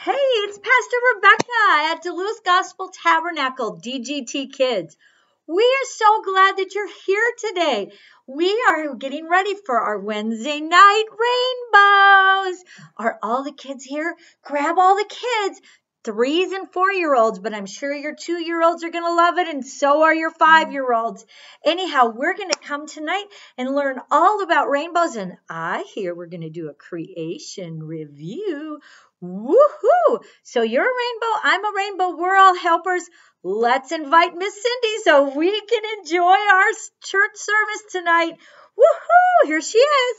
Hey, it's Pastor Rebecca at Duluth Gospel Tabernacle, DGT Kids. We are so glad that you're here today. We are getting ready for our Wednesday night rainbows. Are all the kids here? Grab all the kids, 3s and 4-year-olds, but I'm sure your 2-year-olds are going to love it, and so are your 5-year-olds. Anyhow, we're going to come tonight and learn all about rainbows, and I hear we're going to do a creation review. Woohoo! So you're a rainbow, I'm a rainbow, we're all helpers. Let's invite Miss Cindy so we can enjoy our church service tonight. Woohoo! Here she is.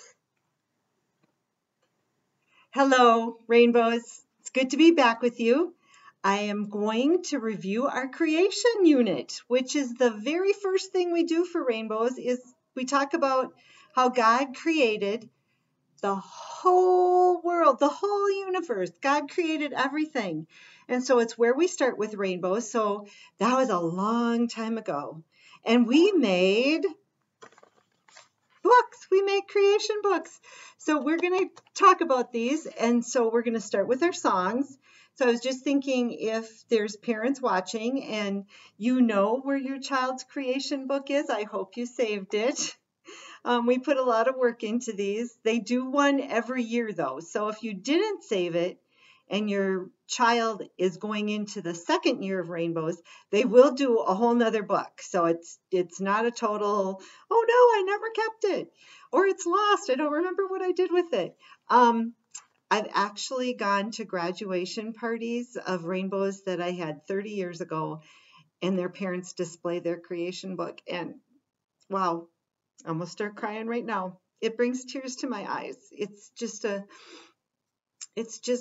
Hello, Rainbows. It's good to be back with you. I am going to review our creation unit, which is the very first thing we do for Rainbows is we talk about how God created the whole world, the whole universe. God created everything. And so it's where we start with rainbows. So that was a long time ago. And we made books. We made creation books. So we're going to talk about these. And so we're going to start with our songs. So I was just thinking if there's parents watching and you know where your child's creation book is, I hope you saved it. We put a lot of work into these. They do one every year though. So if you didn't save it and your child is going into the second year of Rainbows, they will do a whole nother book. So it's not a total, oh no, I never kept it, or it's lost, I don't remember what I did with it. I've actually gone to graduation parties of Rainbows that I had 30 years ago, and their parents display their creation book, and wow, I'm gonna start crying right now. It brings tears to my eyes. It's just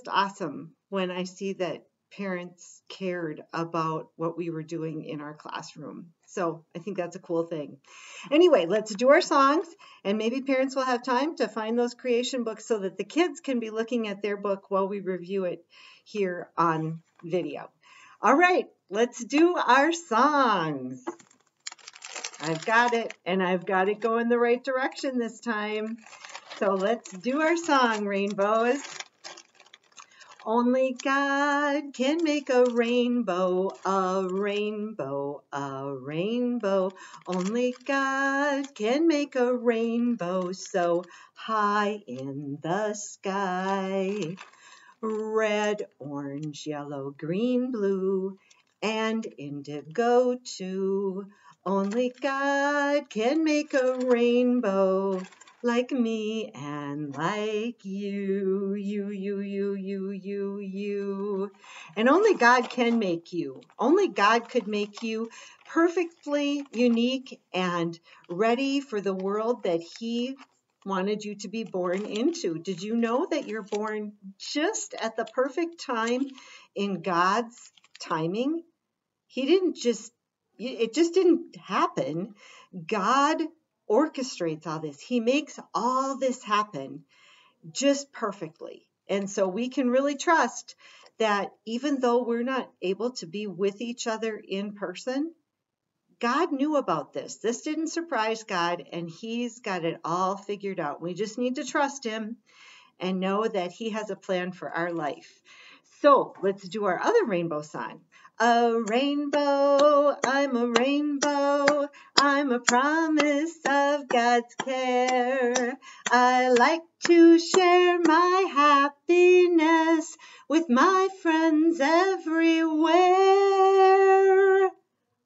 awesome when I see that parents cared about what we were doing in our classroom. So I think that's a cool thing. Anyway, let's do our songs, and maybe parents will have time to find those creation books so that the kids can be looking at their book while we review it here on video. All right, let's do our songs. I've got it, and I've got it going the right direction this time. So let's do our song, Rainbows. Only God can make a rainbow, a rainbow, a rainbow. Only God can make a rainbow so high in the sky. Red, orange, yellow, green, blue, and indigo too. Only God can make a rainbow like me and like you, you. And only God can make you. Only God could make you perfectly unique and ready for the world that He wanted you to be born into. Did you know that you're born just at the perfect time in God's timing? It just didn't happen. God orchestrates all this. He makes all this happen just perfectly. And so we can really trust that even though we're not able to be with each other in person, God knew about this. This didn't surprise God, and He's got it all figured out. We just need to trust Him and know that He has a plan for our life. So let's do our other rainbow song. A rainbow, I'm a rainbow, I'm a promise of God's care. I like to share my happiness with my friends everywhere.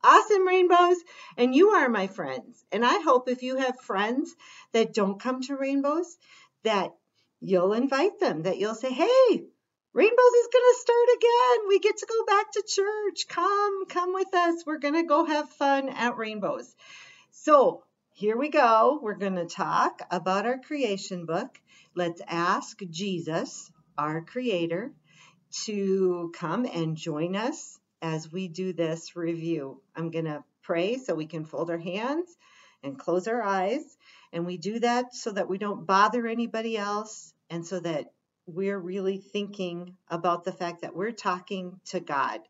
Awesome, Rainbows. And you are my friends. And I hope if you have friends that don't come to Rainbows, that you'll invite them, that you'll say, hey, Rainbows is going to start again. We get to go back to church. Come with us. We're going to go have fun at Rainbows. So here we go. We're going to talk about our creation book. Let's ask Jesus, our creator, to come and join us as we do this review. I'm going to pray so we can fold our hands and close our eyes. And we do that so that we don't bother anybody else and so that we're really thinking about the fact that we're talking to God.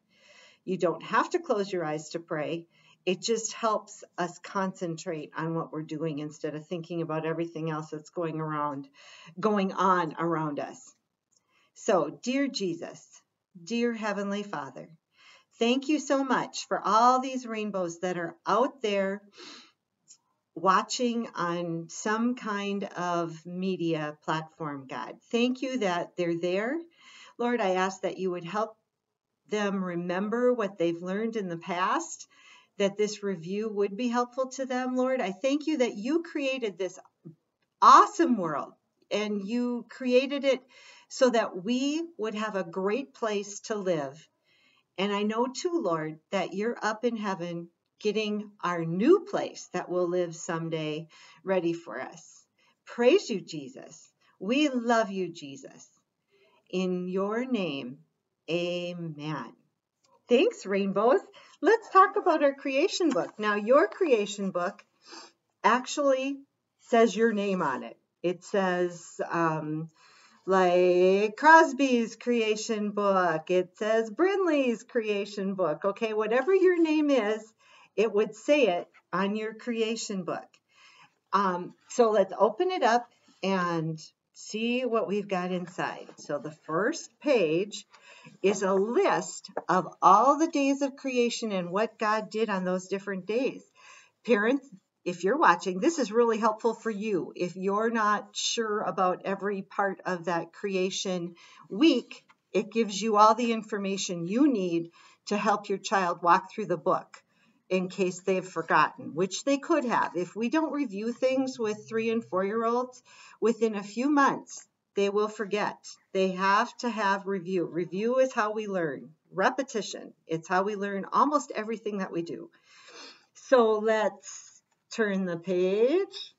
You don't have to close your eyes to pray. It just helps us concentrate on what we're doing instead of thinking about everything else that's going on around us. So, dear Jesus, dear Heavenly Father, thank you so much for all these rainbows that are out there watching on some kind of media platform, God. Thank you that they're there. Lord, I ask that you would help them remember what they've learned in the past, that this review would be helpful to them. Lord, I thank you that you created this awesome world and you created it so that we would have a great place to live. And I know too, Lord, that you're up in heaven getting our new place that we'll live someday ready for us. Praise you, Jesus. We love you, Jesus. In your name, amen. Thanks, Rainbows. Let's talk about our creation book. Now, your creation book actually says your name on it. It says, like Crosby's creation book. It says Brinley's creation book. Okay, whatever your name is, it would say it on your creation book. So let's open it up and see what we've got inside. So the first page is a list of all the days of creation and what God did on those different days. Parents, if you're watching, this is really helpful for you. If you're not sure about every part of that creation week, it gives you all the information you need to help your child walk through the book in case they've forgotten, which they could have. If we don't review things with 3 and 4-year-olds, within a few months, they will forget. They have to have review. Review is how we learn. Repetition, it's how we learn almost everything that we do. So let's turn the page.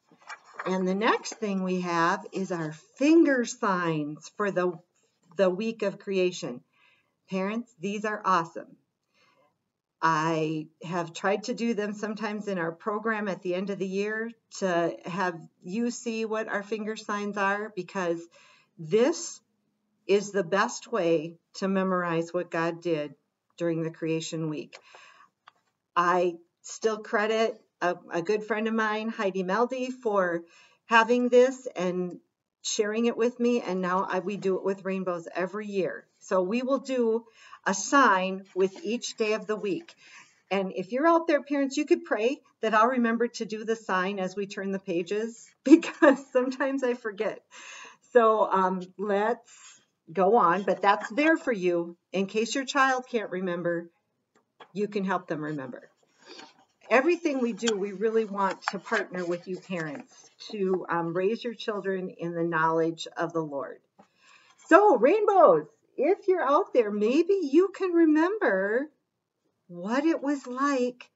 And the next thing we have is our finger signs for the week of creation. Parents, these are awesome. I have tried to do them sometimes in our program at the end of the year to have you see what our finger signs are, because this is the best way to memorize what God did during the creation week. I still credit a good friend of mine, Heidi Meldy, for having this and sharing it with me, and now we do it with Rainbows every year. So we will do a sign with each day of the week. And if you're out there, parents, you could pray that I'll remember to do the sign as we turn the pages, because sometimes I forget. So let's go on, but that's there for you. In case your child can't remember, you can help them remember. Everything we do, we really want to partner with you parents to raise your children in the knowledge of the Lord. So, Rainbows, if you're out there, maybe you can remember what it was like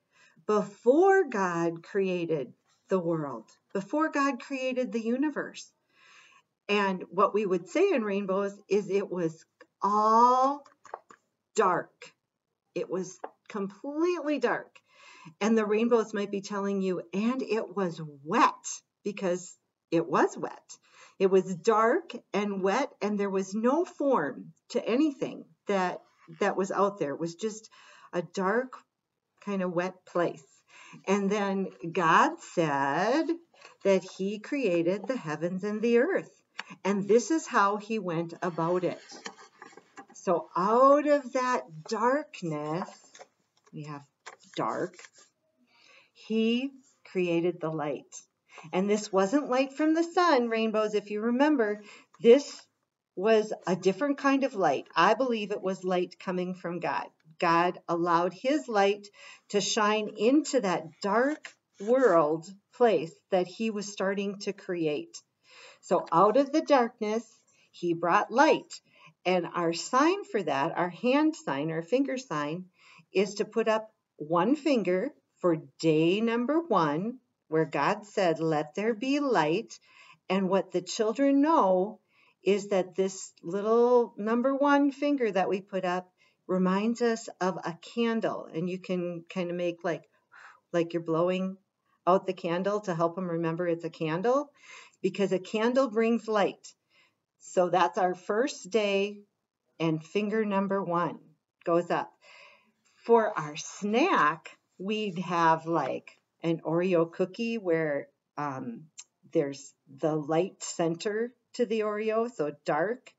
before God created the world, before God created the universe. And what we would say in Rainbows is it was all dark. It was completely dark. And the Rainbows might be telling you, and it was wet, because it was wet. It was dark and wet, and there was no form to anything that was out there. It was just a dark, kind of wet place. And then God said that he created the heavens and the earth. And this is how he went about it. So out of that darkness, we have dark, he created the light. And this wasn't light from the sun, Rainbows, if you remember. This was a different kind of light. I believe it was light coming from God. God allowed his light to shine into that dark world place that he was starting to create. So out of the darkness, he brought light. And our sign for that, our hand sign, our finger sign, is to put up one finger for day number 1, where God said, let there be light. And what the children know is that this little number 1 finger that we put up reminds us of a candle. And you can kind of make like you're blowing out the candle to help them remember it's a candle, because a candle brings light. So that's our first day, and finger number 1 goes up. For our snack, we'd have like an Oreo cookie where there's the light center to the Oreo, so dark,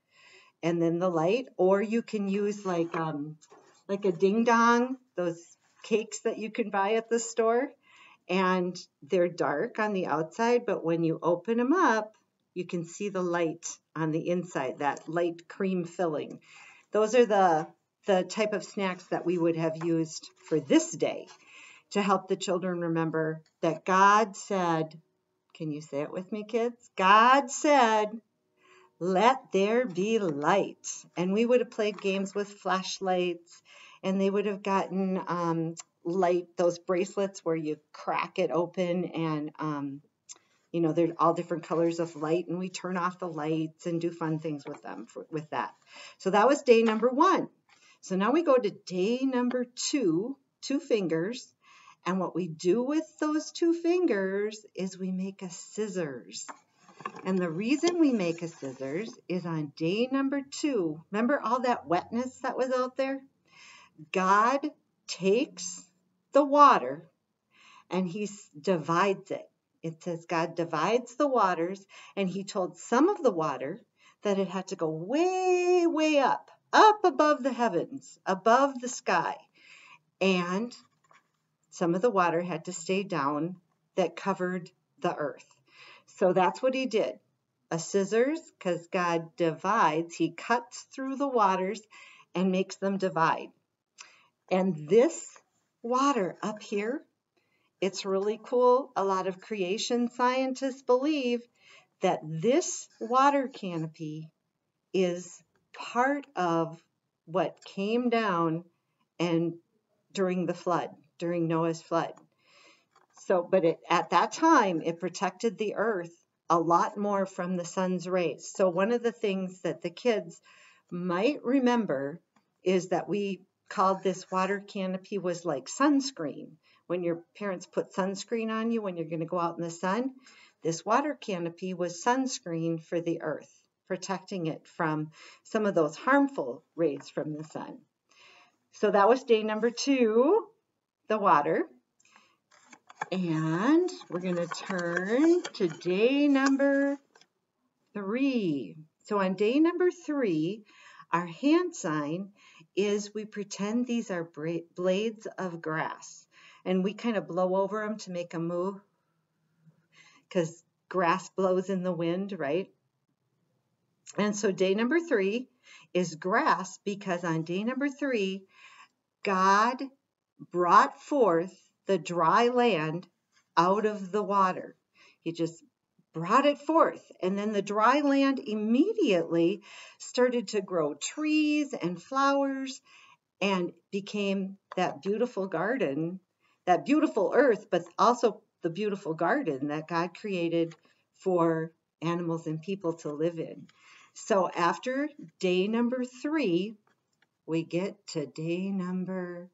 and then the light, or you can use like a ding dong, those cakes that you can buy at the store, and they're dark on the outside, but when you open them up, you can see the light on the inside, that light cream filling. Those are the type of snacks that we would have used for this day to help the children remember that God said, can you say it with me, kids? God said, let there be light. And we would have played games with flashlights, and they would have gotten light, those bracelets where you crack it open, and there's all different colors of light, and we turn off the lights and do fun things with them with that. So that was day number 1. So now we go to day number 2, 2 fingers. And what we do with those 2 fingers is we make a scissors. And the reason we make a scissors is on day number 2, remember all that wetness that was out there? God takes the water and he divides it. It says God divides the waters, and he told some of the water that it had to go way, way up above the heavens, above the sky. And some of the water had to stay down that covered the earth. So that's what he did. A scissors, because God divides, he cuts through the waters and makes them divide. And this water up here, it's really cool. A lot of creation scientists believe that this water canopy is part of what came down and during the flood, during Noah's flood. So, but at that time, it protected the earth a lot more from the sun's rays. So one of the things that the kids might remember is that we called this water canopy was like sunscreen. When your parents put sunscreen on you when you're going to go out in the sun, this water canopy was sunscreen for the earth, protecting it from some of those harmful rays from the sun. So that was day number 2, the water. And we're going to turn to day number 3. So on day number 3, our hand sign is we pretend these are blades of grass. And we kind of blow over them to make them move, because grass blows in the wind, right? And so day number 3 is grass, because on day number 3, God brought forth the dry land out of the water. He just brought it forth. And then the dry land immediately started to grow trees and flowers and became that beautiful garden, that beautiful earth, but also the beautiful garden that God created for animals and people to live in. So after day number 3, we get to day number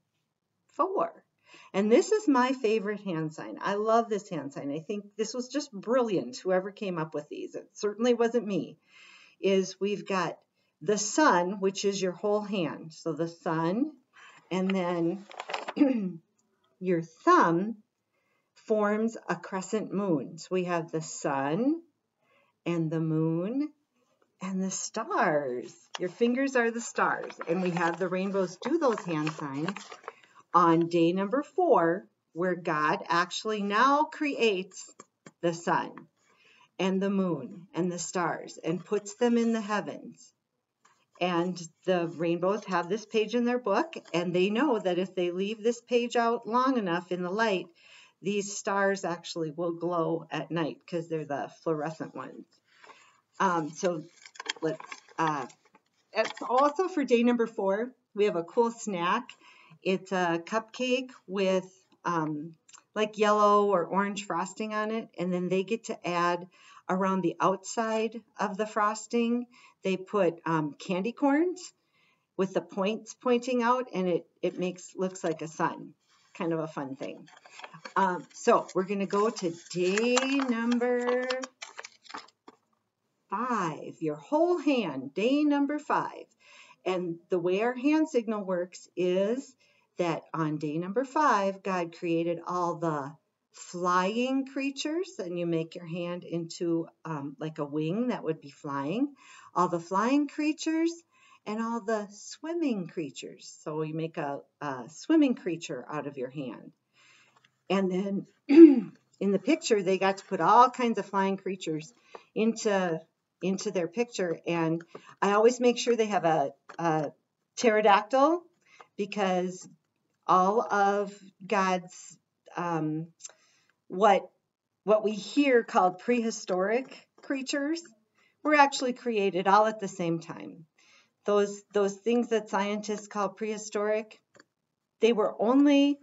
4. And this is my favorite hand sign. I love this hand sign. I think this was just brilliant, whoever came up with these. It certainly wasn't me. Is we've got the sun, which is your whole hand. So the sun, and then your thumb forms a crescent moon. So we have the sun and the moon and the stars. Your fingers are the stars. And we have the rainbows do those hand signs on day number 4, where God actually now creates the sun and the moon and the stars and puts them in the heavens. And the rainbows have this page in their book, and they know that if they leave this page out long enough in the light, these stars actually will glow at night because they're the fluorescent ones. So let's, also for day number 4, we have a cool snack. It's a cupcake with like yellow or orange frosting on it, and then they get to add around the outside of the frosting, they put candy corns with the points pointing out, and it looks like a sun. Kind of a fun thing. So we're going to go to day number 5, your whole hand, day number 5. And the way our hand signal works is that on day number 5, God created all the flying creatures, and you make your hand into like a wing that would be flying. All the flying creatures and all the swimming creatures. So you make a swimming creature out of your hand. And then in the picture, they got to put all kinds of flying creatures into their picture. And I always make sure they have a pterodactyl, because all of God's what we hear called prehistoric creatures were actually created all at the same time. Those things that scientists call prehistoric, they were only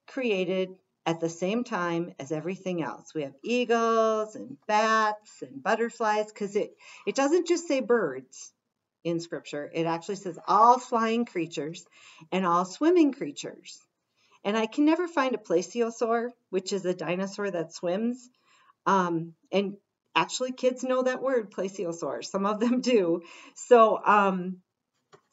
created at the same time as everything else. We have eagles and bats and butterflies, because it doesn't just say birds in Scripture. It actually says all flying creatures and all swimming creatures. And I can never find a plesiosaur, which is a dinosaur that swims. And actually, kids know that word, plesiosaur. Some of them do. So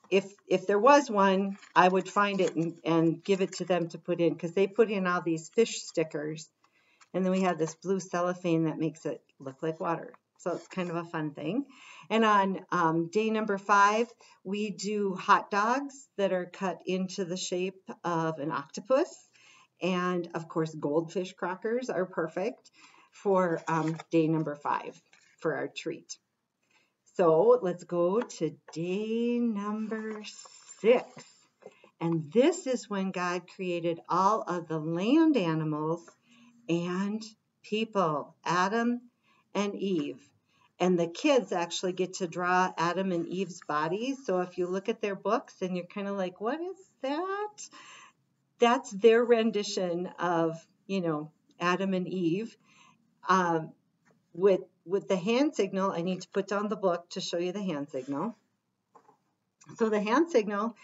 if there was one, I would find it and give it to them to put in, because they put in all these fish stickers. And then we have this blue cellophane that makes it look like water. So it's kind of a fun thing. And on day number 5, we do hot dogs that are cut into the shape of an octopus. And of course, goldfish crackers are perfect for day number 5 for our treat. So let's go to day number 6. And this is when God created all of the land animals and people, Adam and Eve. And the kids actually get to draw Adam and Eve's bodies. So if you look at their books and you're kind of like, what is that? That's their rendition of, Adam and Eve. With the hand signal, I need to put down the book to show you the hand signal. So the hand signal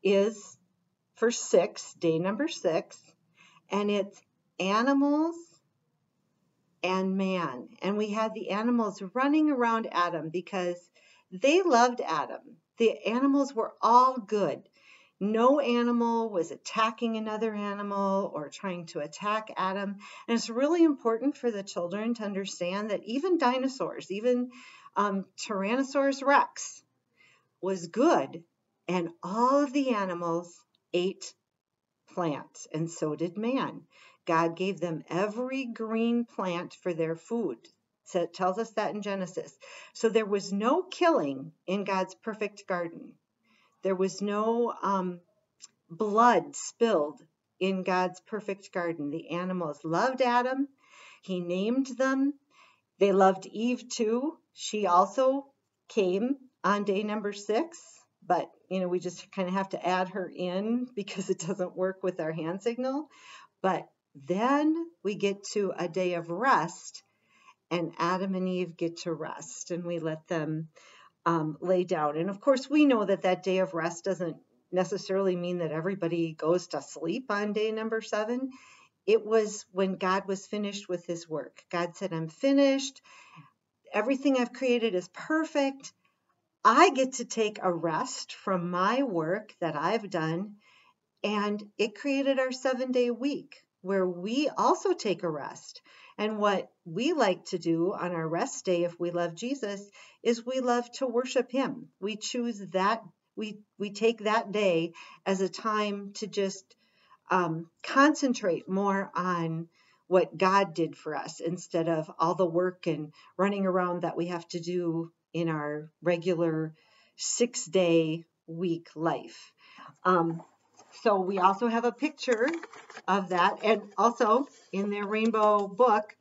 is for 6, day number 6, and it's animals and man. And we had the animals running around Adam because they loved Adam. The animals were all good. No animal was attacking another animal or trying to attack Adam. And it's really important for the children to understand that even dinosaurs, even Tyrannosaurus Rex was good. And all of the animals ate plants, and so did man. God gave them every green plant for their food. So it tells us that in Genesis. So there was no killing in God's perfect garden. There was no blood spilled in God's perfect garden. The animals loved Adam. He named them. They loved Eve too. She also came on day number 6, but we just kind of have to add her in because it doesn't work with our hand signal. But then we get to a day of rest, and Adam and Eve get to rest, and we let them lay down. And of course, we know that that day of rest doesn't necessarily mean that everybody goes to sleep on day number 7. It was when God was finished with his work. God said, I'm finished. Everything I've created is perfect. I get to take a rest from my work that I've done. And it created our 7-day week where we also take a rest. And what we like to do on our rest day, if we love Jesus, is we love to worship him. We choose that. We take that day as a time to just concentrate more on what God did for us instead of all the work and running around that we have to do in our regular 6-day week life. So we also have a picture of that. And also in their rainbow book,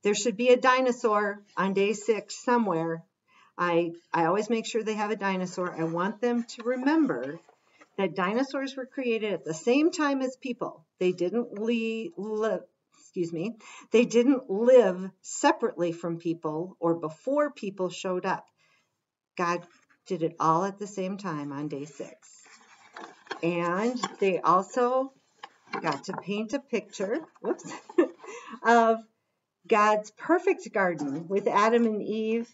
there should be a dinosaur on day 6 somewhere. I always make sure they have a dinosaur. I want them to remember that dinosaurs were created at the same time as people. They didn't they didn't live separately from people or before people showed up. God did it all at the same time on day 6. And they also got to paint a picture of God's perfect garden with Adam and Eve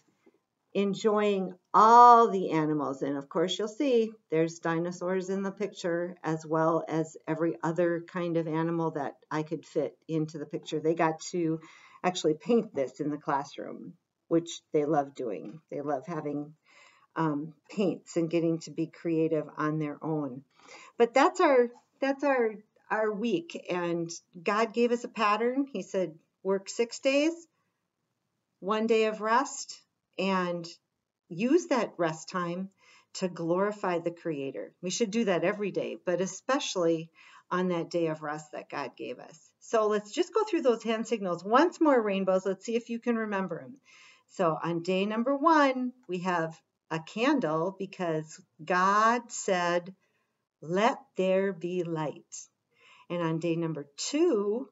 enjoying all the animals. And of course, you'll see there's dinosaurs in the picture, as well as every other kind of animal that I could fit into the picture. They got to actually paint this in the classroom, which they love doing. They love having paints and getting to be creative on their own. But that's our week, and God gave us a pattern. He said, work 6 days, 1 day of rest, and use that rest time to glorify the Creator. We should do that every day, but especially on that day of rest that God gave us. So let's just go through those hand signals once more, rainbows. Let's see if you can remember them. So on day number 1, we have a candle because God said, let there be light. And on day number 2,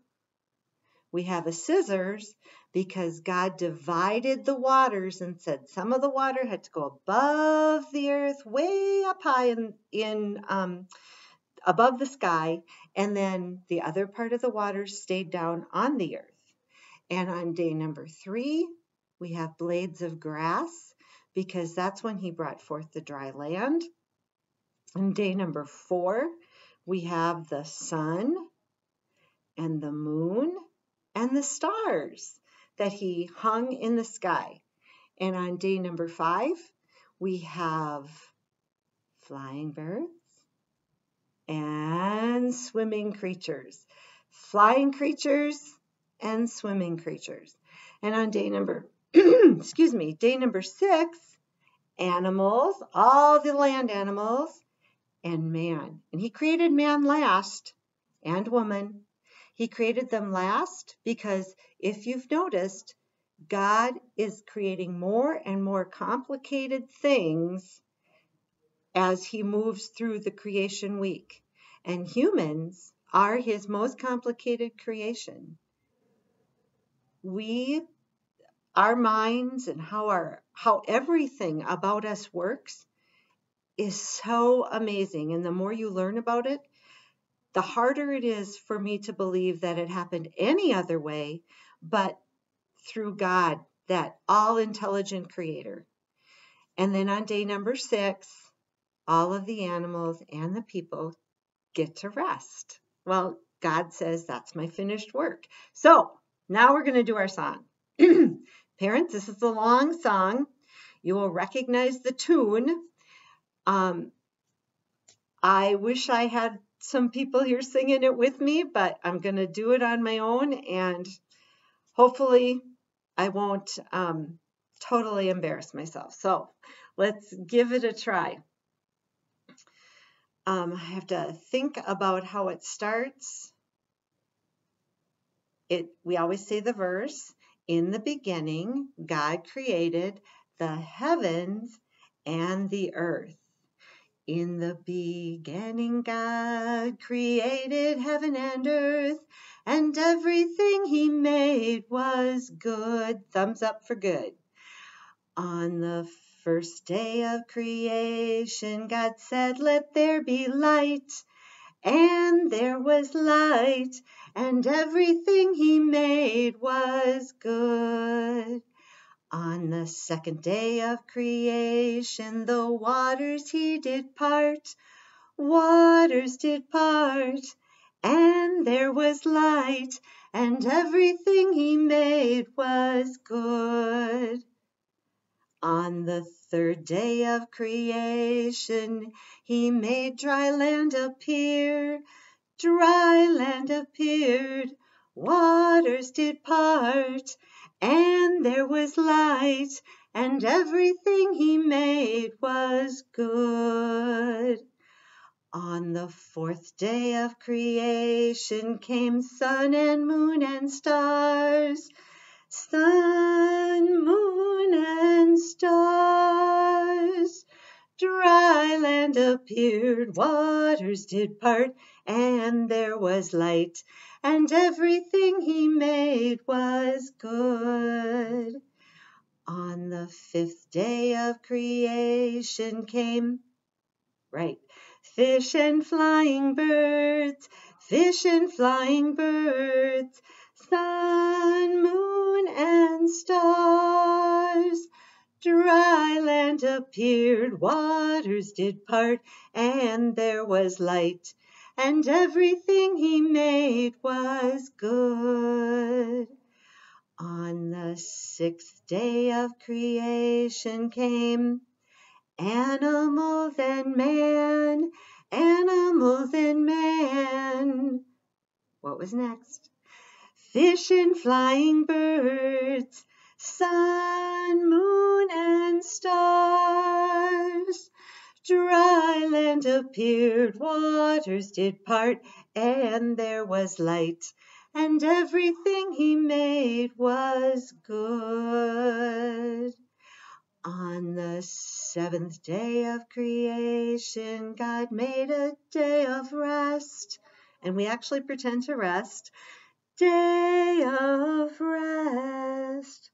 we have a scissors because God divided the waters and said some of the water had to go above the earth, way up high in above the sky, and then the other part of the water stayed down on the earth. And on day number 3, we have blades of grass because that's when he brought forth the dry land. On day number 4, we have the sun and the moon and the stars that he hung in the sky. And on day number 5, we have flying birds and swimming creatures. Flying creatures and swimming creatures. And on day number, day number 6, animals, all the land animals, and man. And he created man last, and woman. He created them last because if you've noticed, God is creating more and more complicated things as he moves through the creation week. And humans are his most complicated creation. Our minds and how everything about us works is so amazing. And the more you learn about it, the harder it is for me to believe that it happened any other way but through God, that all-intelligent creator. And then on day number 6, all of the animals and the people get to rest. Well, God says that's my finished work. So now we're going to do our song. Parents, this is a long song. You will recognize the tune. I wish I had some people here singing it with me, but I'm going to do it on my own, and hopefully I won't totally embarrass myself. So let's give it a try. I have to think about how it starts. We always say the verse, in the beginning, God created the heavens and the earth. In the beginning, God created heaven and earth, and everything he made was good. Thumbs up for good. On the first day of creation, God said, let there be light. And there was light, and everything he made was good. On the second day of creation, the waters he did part. Waters did part, and there was light, and everything he made was good. On the third day of creation, he made dry land appear. Dry land appeared, waters did part, and there was light, and everything he made was good. On the fourth day of creation came sun and moon and stars. Sun, moon, and stars. Dry land appeared, waters did part, and there was light, and everything he made was good. On the fifth day of creation came, fish and flying birds, fish and flying birds, sun, moon, and stars. Dry land appeared, waters did part, and there was light, and everything he made was good. On the sixth day of creation came animal then man, animal then man. What was next? Fish and flying birds, sun, moon, and stars. Dry land appeared, waters did part, and there was light, and everything he made was good. On the seventh day of creation, God made a day of rest, and we actually pretend to rest. Day of rest.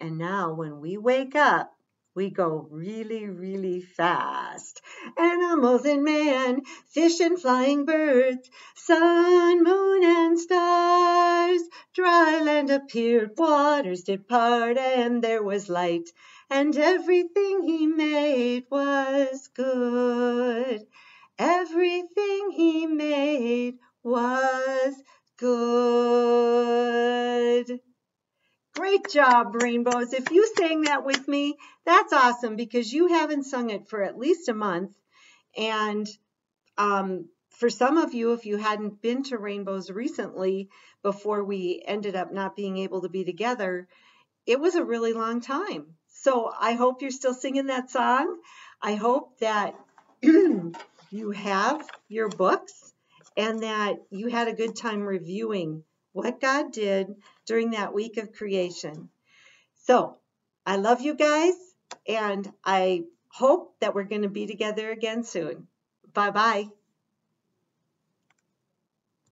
And now when we wake up, we go really, really fast. Animals and man, fish and flying birds, sun, moon, and stars. Dry land appeared, waters did part, and there was light, and everything he made was good. Everything he made was good. Great job, Rainbows. If you sang that with me, that's awesome because you haven't sung it for at least a month. And for some of you, if you hadn't been to Rainbows recently before we ended up not being able to be together, it was a really long time. So I hope you're still singing that song. I hope that you have your books and that you had a good time reviewing what God did during that week of creation. So I love you guys, and I hope that we're going to be together again soon. Bye-bye.